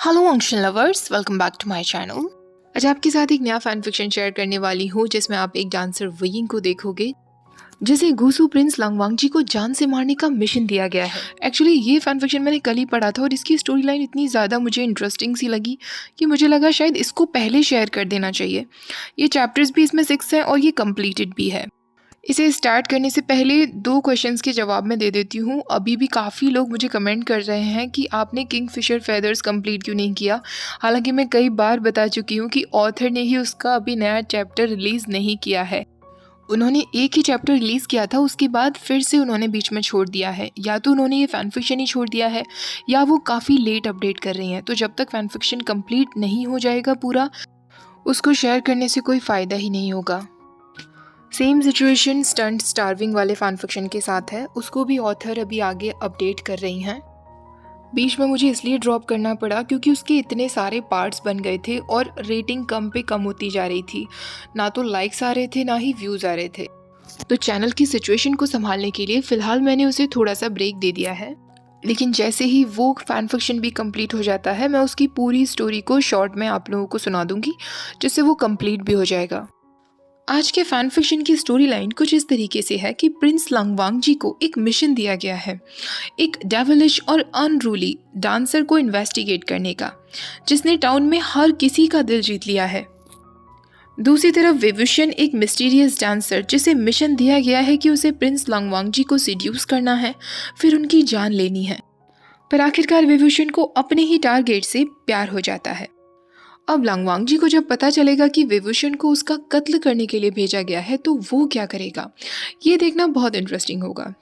Hello अंशन lovers, welcome back to my channel. आज आपके साथ एक नया फैन फिक्शन शेयर करने वाली हूँ जिसमें आप एक डांसर वयिंग को देखोगे जिसे गुसु प्रिंस लंगवांगजी को जान से मारने का मिशन दिया गया है। एक्चुअली ये फैन फिक्शन मैंने कल ही पढ़ा था और इसकी स्टोरी लाइन इतनी ज़्यादा मुझे इंटरेस्टिंग सी लगी कि मुझे लगा शायद इसको पहले शेयर कर देना चाहिए। ये चैप्टर्स भी इसमें 6 हैं और ये कम्प्लीटेड भी है। इसे स्टार्ट करने से पहले 2 क्वेश्चंस के जवाब मैं दे देती हूँ। अभी भी काफ़ी लोग मुझे कमेंट कर रहे हैं कि आपने किंगफिशर फेदर्स कंप्लीट क्यों नहीं किया। हालांकि मैं कई बार बता चुकी हूँ कि ऑथर ने ही उसका अभी नया चैप्टर रिलीज़ नहीं किया है। उन्होंने एक ही चैप्टर रिलीज़ किया था, उसके बाद फिर से उन्होंने बीच में छोड़ दिया है। या तो उन्होंने ये फ़ैन फिक्शन ही छोड़ दिया है या वो काफ़ी लेट अपडेट कर रही हैं। तो जब तक फ़ैन फिक्शन कंप्लीट नहीं हो जाएगा पूरा, उसको शेयर करने से कोई फ़ायदा ही नहीं होगा। सेम सिचुएशन स्टंट स्टार्विंग वाले फैन फिक्शन के साथ है। उसको भी ऑथर अभी आगे अपडेट कर रही हैं। बीच में मुझे इसलिए ड्रॉप करना पड़ा क्योंकि उसके इतने सारे पार्ट्स बन गए थे और रेटिंग कम पे कम होती जा रही थी। ना तो लाइक्स आ रहे थे ना ही व्यूज़ आ रहे थे। तो चैनल की सिचुएशन को संभालने के लिए फ़िलहाल मैंने उसे थोड़ा सा ब्रेक दे दिया है। लेकिन जैसे ही वो फैन फिक्शन भी कंप्लीट हो जाता है, मैं उसकी पूरी स्टोरी को शॉर्ट में आप लोगों को सुना दूंगी, जिससे वो कंप्लीट भी हो जाएगा। आज के फैन फिक्शन की स्टोरी लाइन कुछ इस तरीके से है कि प्रिंस लंगवांगजी को एक मिशन दिया गया है, एक डेविलिश और अनरूली डांसर को इन्वेस्टिगेट करने का, जिसने टाउन में हर किसी का दिल जीत लिया है। दूसरी तरफ विभूषण, एक मिस्टीरियस डांसर, जिसे मिशन दिया गया है कि उसे प्रिंस लंगवांगजी को सीड्यूस करना है, फिर उनकी जान लेनी है। पर आखिरकार विभूषण को अपने ही टारगेट से प्यार हो जाता है। अब लंगवांगजी को जब पता चलेगा कि विभूषण को उसका कत्ल करने के लिए भेजा गया है, तो वो क्या करेगा, ये देखना बहुत इंटरेस्टिंग होगा।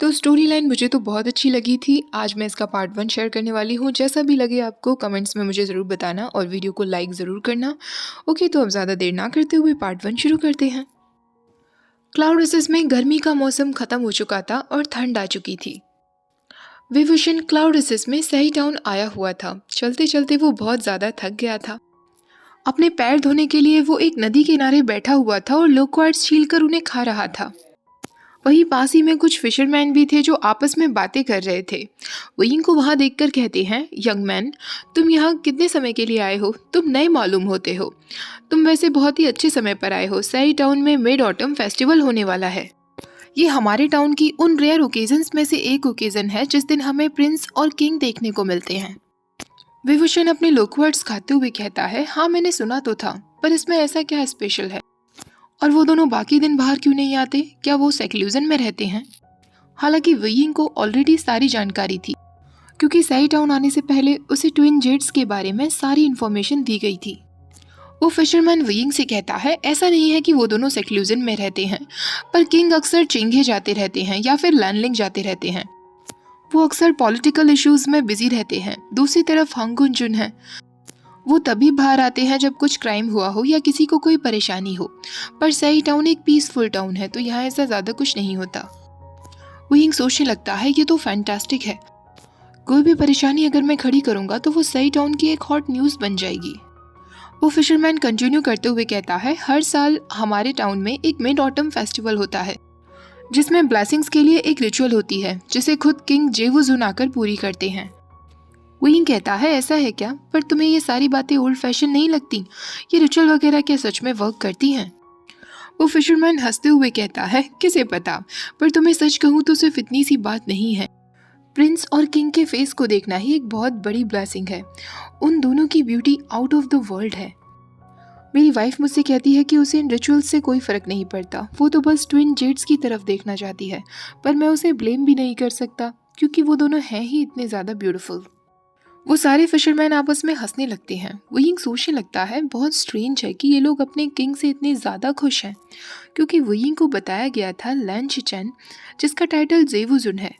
तो स्टोरी लाइन मुझे तो बहुत अच्छी लगी थी। आज मैं इसका पार्ट 1 शेयर करने वाली हूँ। जैसा भी लगे आपको कमेंट्स में मुझे ज़रूर बताना और वीडियो को लाइक ज़रूर करना। ओके, तो अब ज़्यादा देर ना करते हुए पार्ट 1 शुरू करते हैं। क्लाउड रेसेस में गर्मी का मौसम ख़त्म हो चुका था और ठंड आ चुकी थी। विभूषण क्लाउड रेसेस में सही टाउन आया हुआ था। चलते चलते वो बहुत ज़्यादा थक गया था। अपने पैर धोने के लिए वो एक नदी किनारे बैठा हुआ था और लोक्वार्ड्स छीलकर उन्हें खा रहा था। वहीं पास ही में कुछ फिशरमैन भी थे जो आपस में बातें कर रहे थे। वयिंग को वहां देखकर कहते हैं, यंग मैन, तुम यहाँ कितने समय के लिए आए हो? तुम नए मालूम होते हो। तुम वैसे बहुत ही अच्छे समय पर आए हो। सही टाउन में मिड ऑटम फेस्टिवल होने वाला है। ये हमारे टाउन की उन रेयर ओकेजन्स में से एक ओकेजन है जिस दिन हमें प्रिंस और किंग देखने को मिलते हैं। विभूषण अपने लोकवर्ड्स खाते हुए कहता है, हाँ मैंने सुना तो था, पर इसमें ऐसा क्या स्पेशल है? और वो दोनों बाकी दिन बाहर क्यों नहीं आते? क्या वो सेक्लूजन में रहते हैं? हालांकि वयिंग को ऑलरेडी सारी जानकारी थी, क्योंकि सही टाउन आने से पहले उसे ट्विन जेट्स के बारे में सारी इन्फॉर्मेशन दी गई थी। वो फिशरमैन वयिंग से कहता है, ऐसा नहीं है कि वो दोनों सेक्लूजन में रहते हैं, पर किंग अक्सर चिंगे जाते रहते हैं या फिर लैंडलिंग जाते रहते हैं। वो अक्सर पॉलिटिकल इश्यूज में बिजी रहते हैं। दूसरी तरफ हंगुन जुन है, वो तभी बाहर आते हैं जब कुछ क्राइम हुआ हो या किसी को कोई परेशानी हो। पर सही टाउन एक पीसफुल टाउन है, तो यहाँ ऐसा ज़्यादा कुछ नहीं होता। वयिंग सोचने लगता है, ये तो फैंटास्टिक है। कोई भी परेशानी अगर मैं खड़ी करूँगा तो वो सही टाउन की एक हॉट न्यूज़ बन जाएगी। वो फिशरमैन कंटिन्यू करते हुए कहता है, हर साल हमारे टाउन में एक मिड ऑटम फेस्टिवल होता है, जिसमें ब्लेसिंग्स के लिए एक रिचुअल होती है, जिसे खुद किंग जेवुजुन आकर पूरी करते हैं। वयिंग कहता है, ऐसा है क्या? पर तुम्हें ये सारी बातें ओल्ड फैशन नहीं लगती? ये रिचुअल वगैरह क्या सच में वर्क करती हैं? वो फिशरमैन हंसते हुए कहता है, किसे पता, पर तुम्हें सच कहूँ तो सिर्फ इतनी सी बात नहीं है। प्रिंस और किंग के फेस को देखना ही एक बहुत बड़ी ब्लेसिंग है। उन दोनों की beauty out of the world है। मेरी वाइफ मुझसे कहती है कि उसे इन रिचुअल्स से कोई फ़र्क नहीं पड़ता, वो तो बस ट्विन जेट्स की तरफ देखना चाहती है। पर मैं उसे ब्लेम भी नहीं कर सकता, क्योंकि वो दोनों हैं ही इतने ज़्यादा ब्यूटीफुल। वो सारे फिशरमैन आपस में हंसने लगते हैं। वयिंग सोचने लगता है, बहुत स्ट्रेंज है कि ये लोग अपने किंग से इतने ज़्यादा खुश हैं, क्योंकि वयिंग को बताया गया था लैन शिचेन, जिसका टाइटल जेवुजुन है,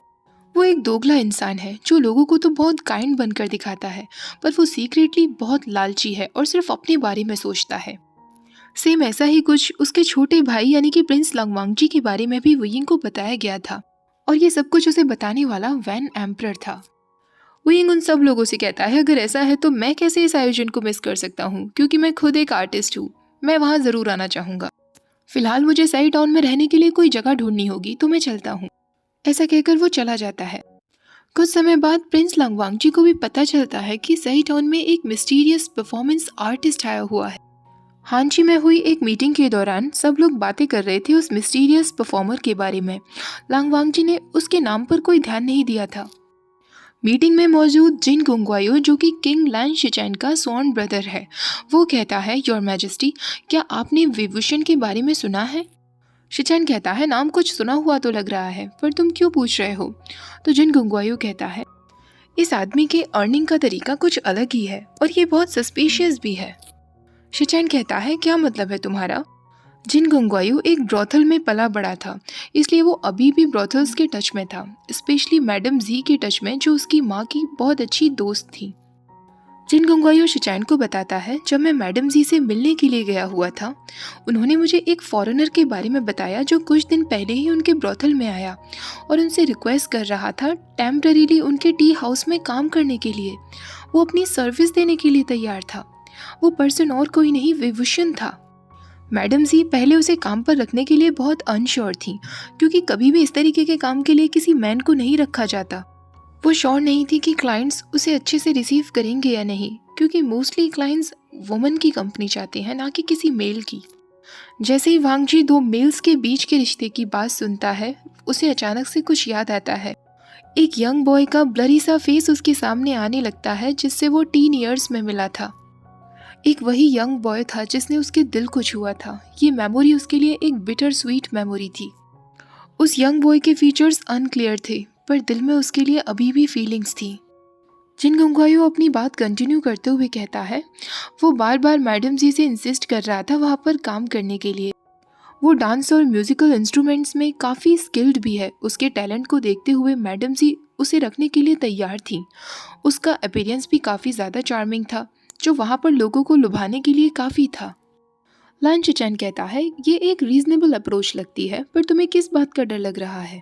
वो एक दोगला इंसान है जो लोगों को तो बहुत काइंड बनकर दिखाता है, पर वो सीक्रेटली बहुत लालची है और सिर्फ अपने बारे में सोचता है। सेम ऐसा ही कुछ उसके छोटे भाई यानी कि प्रिंस लंगवांगजी के बारे में भी वयिंग को बताया गया था, और ये सब कुछ उसे बताने वाला वैन एम्परर था। वयिंग उन सब लोगों से कहता है, अगर ऐसा है तो मैं कैसे इस आयोजन को मिस कर सकता हूँ, क्योंकि मैं खुद एक आर्टिस्ट हूँ। मैं वहाँ ज़रूर आना चाहूँगा। फिलहाल मुझे सही टाउन में रहने के लिए कोई जगह ढूंढनी होगी, तो मैं चलता हूँ। ऐसा कहकर वो चला जाता है। कुछ समय बाद प्रिंस लांगवांगजी को भी पता चलता है कि सही टाउन में एक मिस्टीरियस परफॉर्मेंस आर्टिस्ट आया हुआ है। हांची में हुई एक मीटिंग के दौरान सब लोग बातें कर रहे थे उस मिस्टीरियस परफॉर्मर के बारे में। लांगवांगजी ने उसके नाम पर कोई ध्यान नहीं दिया था। मीटिंग में मौजूद जिन गुंगवायो, जो कि किंग लैन शिचैन का स्वॉर्न ब्रदर है, वो कहता है, योर मैजेस्टी, क्या आपने विभूषण के बारे में सुना है? शिचैन कहता है, नाम कुछ सुना हुआ तो लग रहा है, पर तुम क्यों पूछ रहे हो? तो जिन गुंगवायो कहता है, इस आदमी के अर्निंग का तरीका कुछ अलग ही है और ये बहुत सस्पिशियस भी है। शिचैन कहता है, क्या मतलब है तुम्हारा? जिन गुंगवायो एक ब्रोथल में पला बड़ा था, इसलिए वो अभी भी ब्रोथल्स के टच में था, स्पेशली मैडम जी के टच में, जो उसकी माँ की बहुत अच्छी दोस्त थी। जिन गुंगवायो शिचैन को बताता है, जब मैं मैडम जी से मिलने के लिए गया हुआ था, उन्होंने मुझे एक फॉरेनर के बारे में बताया जो कुछ दिन पहले ही उनके ब्रोथल में आया और उनसे रिक्वेस्ट कर रहा था टेम्पररीली उनके टी हाउस में काम करने के लिए। वो अपनी सर्विस देने के लिए तैयार था। वो पर्सन और कोई नहीं, विभूषण था। मैडम जी पहले उसे काम पर रखने के लिए बहुत अनश्योर थी, क्योंकि कभी भी इस तरीके के काम के लिए किसी मैन को नहीं रखा जाता। वो श्योर नहीं थी कि क्लाइंट्स उसे अच्छे से रिसीव करेंगे या नहीं, क्योंकि मोस्टली क्लाइंट्स वुमन की कंपनी चाहते हैं, ना कि किसी मेल की। जैसे ही वांगजी दो मेल्स के बीच के रिश्ते की बात सुनता है, उसे अचानक से कुछ याद आता है। एक यंग बॉय का ब्लरी सा फेस उसके सामने आने लगता है, जिससे वो टीन ईयर्स में मिला था। एक वही यंग बॉय था जिसने उसके दिल को छुआ था। ये मेमोरी उसके लिए एक बिटर स्वीट मेमोरी थी। उस यंग बॉय के फीचर्स अनक्लियर थे, पर दिल में उसके लिए अभी भी फीलिंग्स थी। जिन गुंगवायो अपनी बात कंटिन्यू करते हुए कहता है, वो बार बार मैडम जी से इंसिस्ट कर रहा था वहाँ पर काम करने के लिए। वो डांस और म्यूजिकल इंस्ट्रूमेंट्स में काफ़ी स्किल्ड भी है। उसके टैलेंट को देखते हुए मैडम जी उसे रखने के लिए तैयार थी। उसका अपीयरेंस भी काफ़ी ज़्यादा चार्मिंग था, जो वहाँ पर लोगों को लुभाने के लिए काफ़ी था। लान शिचैन कहता है, ये एक रीजनेबल अप्रोच लगती है, पर तुम्हें किस बात का डर लग रहा है?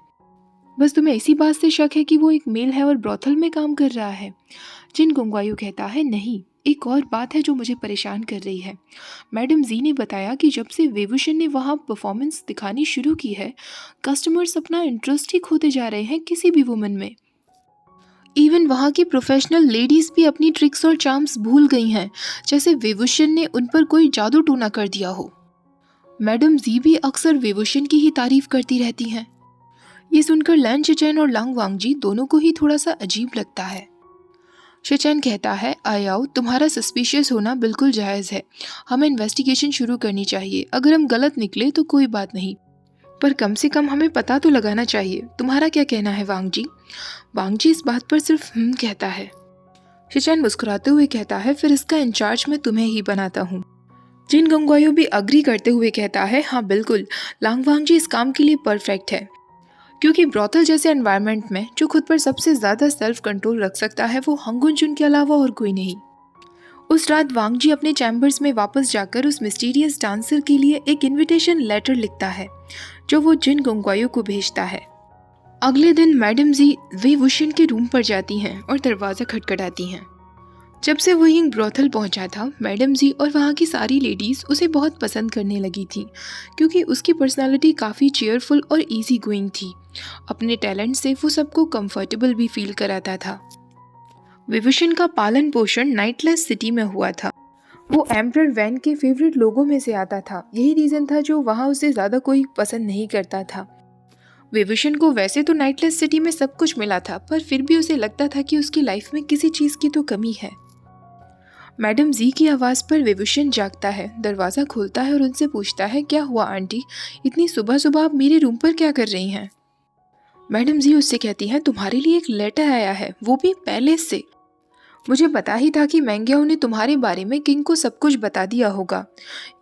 बस तुम्हें इसी बात से शक है कि वो एक मेल है और ब्रोथल में काम कर रहा है? जिन गुंगवायो कहता है, नहीं, एक और बात है जो मुझे परेशान कर रही है। मैडम जी ने बताया कि जब से विभूषण ने वहाँ परफॉर्मेंस दिखानी शुरू की है, कस्टमर्स अपना इंटरेस्ट ही खोते जा रहे हैं किसी भी वुमन में। इवन वहाँ की प्रोफेशनल लेडीज भी अपनी ट्रिक्स और चार्म्स भूल गई हैं, जैसे विभूषण ने उन पर कोई जादू टोना कर दिया हो। मैडम जी भी अक्सर विभूषण की ही तारीफ करती रहती हैं। ये सुनकर लैन शिचैन और लांगवांगजी दोनों को ही थोड़ा सा अजीब लगता है। शिचैन कहता है, आयाओ, तुम्हारा सस्पिशियस होना बिल्कुल जायज़ है। हमें इन्वेस्टिगेशन शुरू करनी चाहिए। अगर हम गलत निकले तो कोई बात नहीं, पर कम से कम हमें पता तो लगाना चाहिए। तुम्हारा क्या कहना है वांगजी? वांगजी इस बात पर सिर्फ कहता है। शिचैन मुस्कुराते हुए कहता है, फिर इसका इंचार्ज मैं तुम्हें ही बनाता हूँ। जिन गुंगवायो भी अग्री करते हुए कहता है, हाँ बिल्कुल, लांगवांगजी इस काम के लिए परफेक्ट है, क्योंकि ब्रोथल जैसे एनवायरनमेंट में जो खुद पर सबसे ज़्यादा सेल्फ कंट्रोल रख सकता है वो हंगुनजुन के अलावा और कोई नहीं। उस रात वांगजी अपने चैम्बर्स में वापस जाकर उस मिस्टीरियस डांसर के लिए एक इनविटेशन लेटर लिखता है, जो वो जिन गुंगवायो को भेजता है। अगले दिन मैडम जी विभूषण के रूम पर जाती हैं और दरवाज़ा खटखटाती हैं। जब से वो यंग ब्रोथल पहुंचा था, मैडम जी और वहाँ की सारी लेडीज़ उसे बहुत पसंद करने लगी थी, क्योंकि उसकी पर्सनालिटी काफ़ी चेयरफुल और इजी गोइंग थी। अपने टैलेंट से वो सबको कंफर्टेबल भी फील कराता था। विभूषण का पालन पोषण नाइटलेस सिटी में हुआ था। वो एम्परर वैन के फेवरेट लोगों में से आता था। यही रीज़न था जो वहाँ उसे ज़्यादा कोई पसंद नहीं करता था। विभूषण को वैसे तो नाइटलेस सिटी में सब कुछ मिला था, पर फिर भी उसे लगता था कि उसकी लाइफ में किसी चीज़ की तो कमी है। मैडम जी की आवाज़ पर विभूषण जागता है, दरवाज़ा खोलता है और उनसे पूछता है, क्या हुआ आंटी, इतनी सुबह सुबह आप मेरे रूम पर क्या कर रही हैं? मैडम जी उससे कहती हैं, तुम्हारे लिए एक लेटर आया है, वो भी पैलेस से। मुझे पता ही था कि मैंग्याओ ने तुम्हारे बारे में किंग को सब कुछ बता दिया होगा।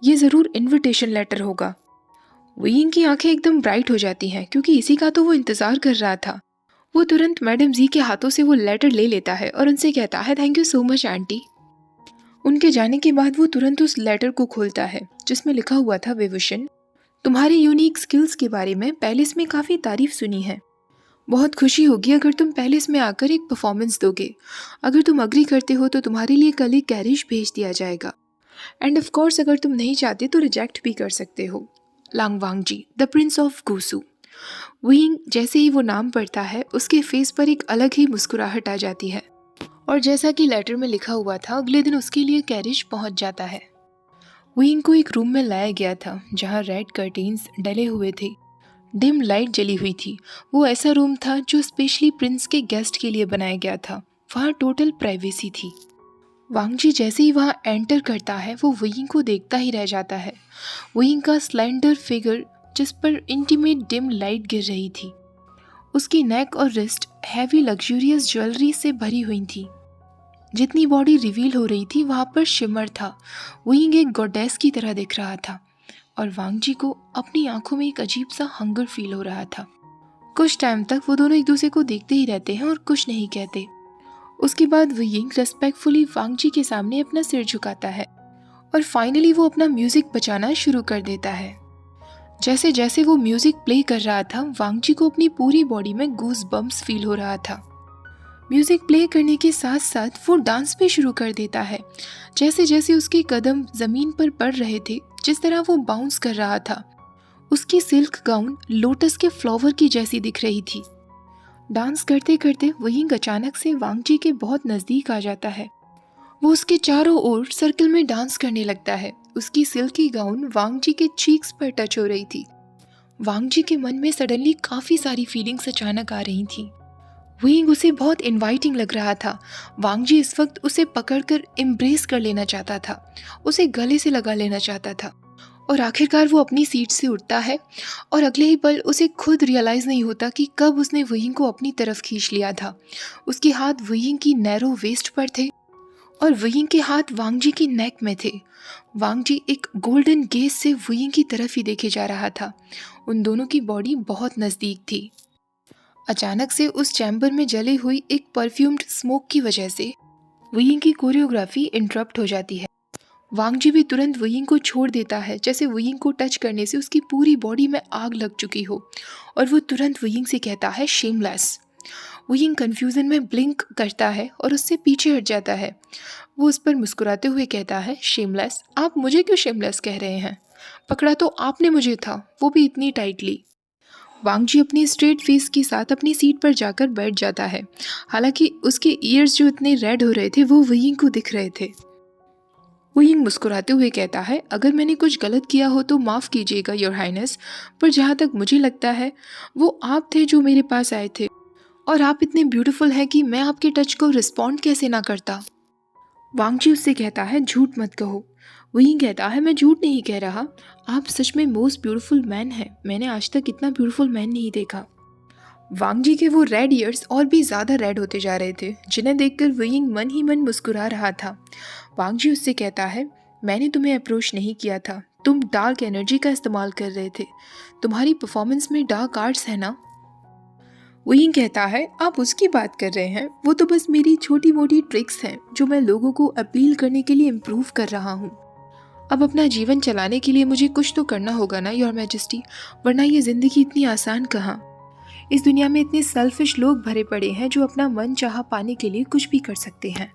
ये ज़रूर इनविटेशन लेटर होगा। विंग की आंखें एकदम ब्राइट हो जाती हैं, क्योंकि इसी का तो वो इंतज़ार कर रहा था। वो तुरंत मैडम जी के हाथों से वो लेटर ले लेता है और उनसे कहता है, thank you so much aunty. उनके जाने के बाद वो तुरंत उस लेटर को खोलता है, जिसमें लिखा हुआ था, विभूषण, तुम्हारी यूनिक स्किल्स के बारे में पैलेस में काफ़ी तारीफ सुनी है। बहुत खुशी होगी अगर तुम पैलेस में आकर एक परफॉर्मेंस दोगे। अगर तुम अग्री करते हो तो तुम्हारे लिए कल एक कैरेज भेज दिया जाएगा। एंड ऑफ कोर्स अगर तुम नहीं चाहते तो रिजेक्ट भी कर सकते हो। लांगवांगजी, the Prince of Gusu. Wing जैसे ही वो नाम पढ़ता है उसके फेस पर एक अलग ही मुस्कुराहट आ जाती है, और जैसा कि लेटर में लिखा हुआ था अगले दिन उसके लिए कैरेज पहुंच जाता है। विंग को एक रूम में लाया गया था जहां रेड कर्टेन्स डले हुए थे, डिम लाइट जली हुई थी। वो ऐसा रूम था जो स्पेशली प्रिंस के गेस्ट के लिए बनाया गया था। वहाँ टोटल प्राइवेसी थी। वांगजी जैसे ही वहाँ एंटर करता है वो विंग को देखता ही रह जाता है। विंग का स्लेंडर फिगर जिस पर इंटीमेट डिम लाइट गिर रही थी, उसकी नेक और रिस्ट हैवी लग्जूरियस ज्वेलरी से भरी हुई थी। जितनी बॉडी रिवील हो रही थी वहाँ पर शिमर था। विंग एक गॉडेस की तरह दिख रहा था और वांगजी को अपनी आंखों में एक अजीब सा हंगर फील हो रहा था। कुछ टाइम तक वो दोनों एक दूसरे को देखते ही रहते हैं और कुछ नहीं कहते। उसके बाद विंग रेस्पेक्टफुली वांगजी के सामने अपना सिर झुकाता है और फाइनली वो अपना म्यूजिक बजाना शुरू कर देता है। जैसे जैसे वो म्यूजिक प्ले कर रहा था वांगजी को अपनी पूरी बॉडी में गूज बम्प्स फील हो रहा था। म्यूजिक प्ले करने के साथ साथ वो डांस भी शुरू कर देता है। जैसे जैसे उसके कदम जमीन पर पड़ रहे थे, जिस तरह वो बाउंस कर रहा था, उसकी सिल्क गाउन लोटस के फ्लावर की जैसी दिख रही थी। डांस करते करते विंग अचानक से वांगजी के बहुत नजदीक आ जाता है। वो उसके चारों ओर सर्कल में डांस करने लगता है। उसकी सिल्की गाउन वांगजी के चीक्स पर टच हो रही थी। वांगजी के मन में सडनली काफी सारी फीलिंग्स अचानक आ रही थी। विंग उसे बहुत इनवाइटिंग लग रहा था। वांगजी इस वक्त उसे पकड़कर एम्ब्रेस कर लेना चाहता था, उसे गले से लगा लेना चाहता था। और आखिरकार वो अपनी सीट से उठता है और अगले ही पल उसे खुद रियलाइज़ नहीं होता कि कब उसने विंग को अपनी तरफ खींच लिया था। उसके हाथ विंग की नैरो वेस्ट पर थे और विंग के हाथ वांगजी की नेक में थे। वांगजी एक गोल्डन गेज से विंग की तरफ ही देखे जा रहा था। उन दोनों की बॉडी बहुत नज़दीक थी। अचानक से उस चैम्बर में जली हुई एक परफ्यूम्ड स्मोक की वजह से विंग की कोरियोग्राफी इंटरप्ट हो जाती है। वांगजी भी तुरंत विंग को छोड़ देता है, जैसे विंग को टच करने से उसकी पूरी बॉडी में आग लग चुकी हो, और वो तुरंत विंग से कहता है शेमलेस। विंग कंफ्यूजन में ब्लिंक करता है और उससे पीछे हट जाता है। वो उस पर मुस्कुराते हुए कहता है, शेमलेस? आप मुझे क्यों शेमलेस कह रहे हैं? पकड़ा तो आपने मुझे था, वो भी इतनी टाइटली। वांगजी अपनी स्ट्रेट फेस के साथ अपनी सीट पर जाकर बैठ जाता है। हालांकि उसके ईयर्स जो इतने रेड हो रहे थे वो विंग को दिख रहे थे। विंग मुस्कुराते हुए कहता है, अगर मैंने कुछ गलत किया हो तो माफ़ कीजिएगा योर हाइनेस, पर जहाँ तक मुझे लगता है वो आप थे जो मेरे पास आए थे, और आप इतने ब्यूटीफुल हैं कि मैं आपके टच को रिस्पॉन्ड कैसे ना करता। वांगजी उससे कहता है, झूठ मत कहो। विंग कहता है, मैं झूठ नहीं कह रहा, आप सच में मोस्ट ब्यूटीफुल मैन हैं। मैंने आज तक इतना ब्यूटीफुल मैन नहीं देखा। वांगजी के वो रेड ईयर्स और भी ज़्यादा रेड होते जा रहे थे, जिन्हें देखकर विंग मन ही मन मुस्कुरा रहा था। वांगजी उससे कहता है, मैंने तुम्हें अप्रोच नहीं किया था, तुम डार्क एनर्जी का इस्तेमाल कर रहे थे। तुम्हारी परफॉर्मेंस में डार्क आर्ट्स है ना? विंग कहता है, आप उसकी बात कर रहे हैं, वो तो बस मेरी छोटी मोटी ट्रिक्स हैं जो मैं लोगों को अपील करने के लिए इम्प्रूव कर रहा हूँ। अब अपना जीवन चलाने के लिए मुझे कुछ तो करना होगा ना योर मैजेस्टी, वरना ये ज़िंदगी इतनी आसान कहाँ। इस दुनिया में इतने सेल्फिश लोग भरे पड़े हैं जो अपना मन चाहा पाने के लिए कुछ भी कर सकते हैं।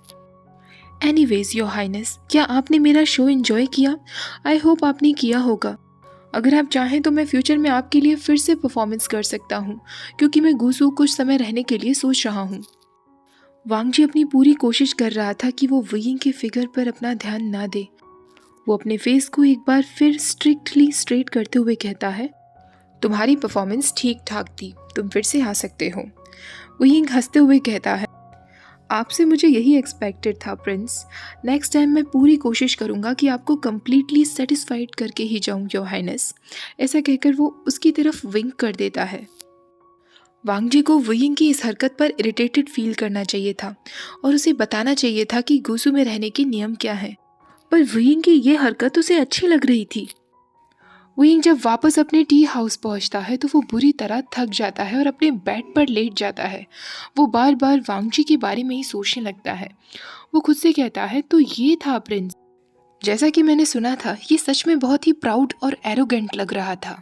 एनीवेज योर हाइनेस, क्या आपने मेरा शो एंजॉय किया? आई होप आपने किया होगा। अगर आप चाहें तो मैं फ्यूचर में आपके लिए फिर से परफॉर्मेंस कर सकता हूँ, क्योंकि मैं गुसू कुछ समय रहने के लिए सोच रहा हूँ। वांगजी अपनी पूरी कोशिश कर रहा था कि वो विंग के फिगर पर अपना ध्यान ना दे। वो अपने फेस को एक बार फिर स्ट्रिक्टली स्ट्रेट करते हुए कहता है, तुम्हारी परफॉर्मेंस ठीक ठाक थी, तुम फिर से आ सकते हो। विंग हंसते हुए कहता है, आपसे मुझे यही एक्सपेक्टेड था प्रिंस। नेक्स्ट टाइम मैं पूरी कोशिश करूंगा कि आपको कम्प्लीटली सेटिस्फाइड करके ही जाऊं योर हाइनेस। ऐसा कहकर वो उसकी तरफ विंक कर देता है। वांगजी को विंग की इस हरकत पर इरिटेटेड फील करना चाहिए था और उसे बताना चाहिए था कि गुसू में रहने के नियम क्या हैं, पर विंग की ये हरकत उसे अच्छी लग रही थी। विंग जब वापस अपने टी हाउस पहुंचता है तो वो बुरी तरह थक जाता है और अपने बेड पर लेट जाता है। वो बार बार वांगजी के बारे में ही सोचने लगता है। वो खुद से कहता है, तो ये था प्रिंस। जैसा कि मैंने सुना था ये सच में बहुत ही प्राउड और एरोगेंट लग रहा था।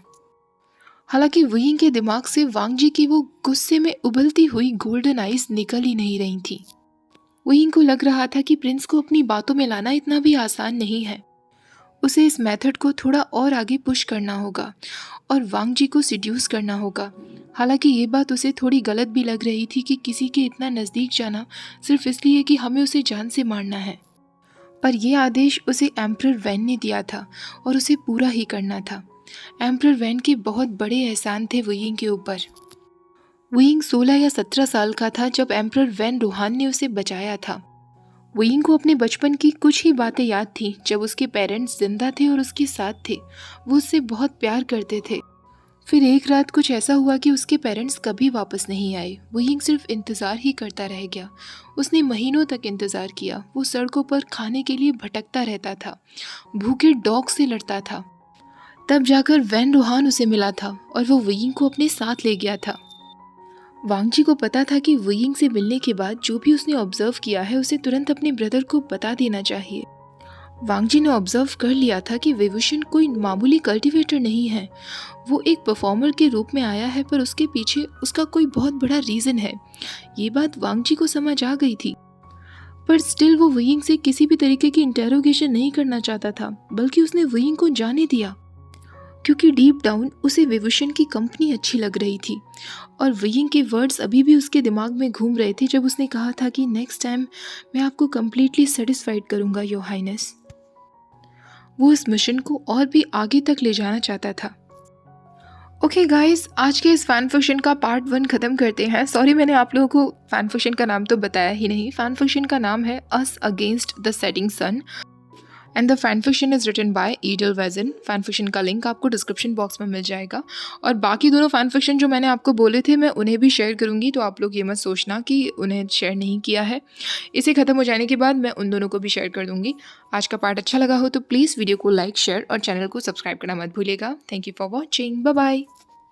हालांकि विंग के दिमाग से वांगजी की वो गुस्से में उबलती हुई गोल्डन आइज निकल ही नहीं रही थी। विंग को लग रहा था कि प्रिंस को अपनी बातों में लाना इतना भी आसान नहीं है। उसे इस मेथड को थोड़ा और आगे पुश करना होगा और वांग जी को सिड्यूस करना होगा। हालांकि ये बात उसे थोड़ी गलत भी लग रही थी कि किसी के इतना नज़दीक जाना सिर्फ इसलिए कि हमें उसे जान से मारना है। पर यह आदेश उसे एम्परर वैन ने दिया था और उसे पूरा ही करना था। एम्परर वैन के बहुत बड़े एहसान थे वुयिंग के ऊपर। वुयिंग 16 या 17 साल का था जब एम्परर वैन रूहान ने उसे बचाया था। वुयिंग को अपने बचपन की कुछ ही बातें याद थी जब उसके पेरेंट्स जिंदा थे और उसके साथ थे। वो उससे बहुत प्यार करते थे। फिर एक रात कुछ ऐसा हुआ कि उसके पेरेंट्स कभी वापस नहीं आए। वुयिंग सिर्फ इंतज़ार ही करता रह गया। उसने महीनों तक इंतज़ार किया। वो सड़कों पर खाने के लिए भटकता रहता था, भूखे डॉग से लड़ता था। तब जाकर वैन रूहान उसे मिला था और वो वुयिंग को अपने साथ ले गया था। वांग जी को पता था कि वुयिंग से मिलने के बाद जो भी उसने ऑब्जर्व किया है उसे तुरंत अपने ब्रदर को बता देना चाहिए। वांग जी ने ऑब्जर्व कर लिया था कि वेवुशन कोई मामूली कल्टीवेटर नहीं है। वो एक परफॉर्मर के रूप में आया है, पर उसके पीछे उसका कोई बहुत बड़ा रीज़न है। ये बात वांग जी को समझ आ गई थी। पर स्टिल वो वुयिंग से किसी भी तरीके की इंटेरोगेशन नहीं करना चाहता था, बल्कि उसने वुयिंग को जाने दिया क्योंकि डीप डाउन उसे वेवुशन की कंपनी अच्छी लग रही थी। और वुयिंग के वर्ड्स अभी भी उसके दिमाग में घूम रहे थे जब उसने कहा था कि नेक्स्ट टाइम मैं आपको कम्प्लीटली सेटिस्फाइड करूंगा योर हाइनेस। वो इस मिशन को और भी आगे तक ले जाना चाहता था। ओके गाइस, आज के इस फैन फिक्शन का पार्ट 1 ख़त्म करते हैं। सॉरी मैंने आप लोगों को फैन फिक्शन का नाम तो बताया ही नहीं। फैन फिक्शन का नाम है us against the setting sun and the fan fiction is written by ईडल वेजन। फैन फिक्शन का लिंक आपको डिस्क्रिप्शन बॉक्स में मिल जाएगा। और बाकी दोनों फैन फिक्शन जो मैंने आपको बोले थे मैं उन्हें भी शेयर करूँगी, तो आप लोग ये मत सोचना कि उन्हें शेयर नहीं किया है। इसे ख़त्म हो जाने के बाद मैं उन दोनों को भी शेयर कर दूँगी। आज का पार्ट अच्छा लगा हो तो प्लीज़ वीडियो को लाइक, शेयर और चैनल को सब्सक्राइब करना मत भूलिएगा। Thank you for watching. Bye bye.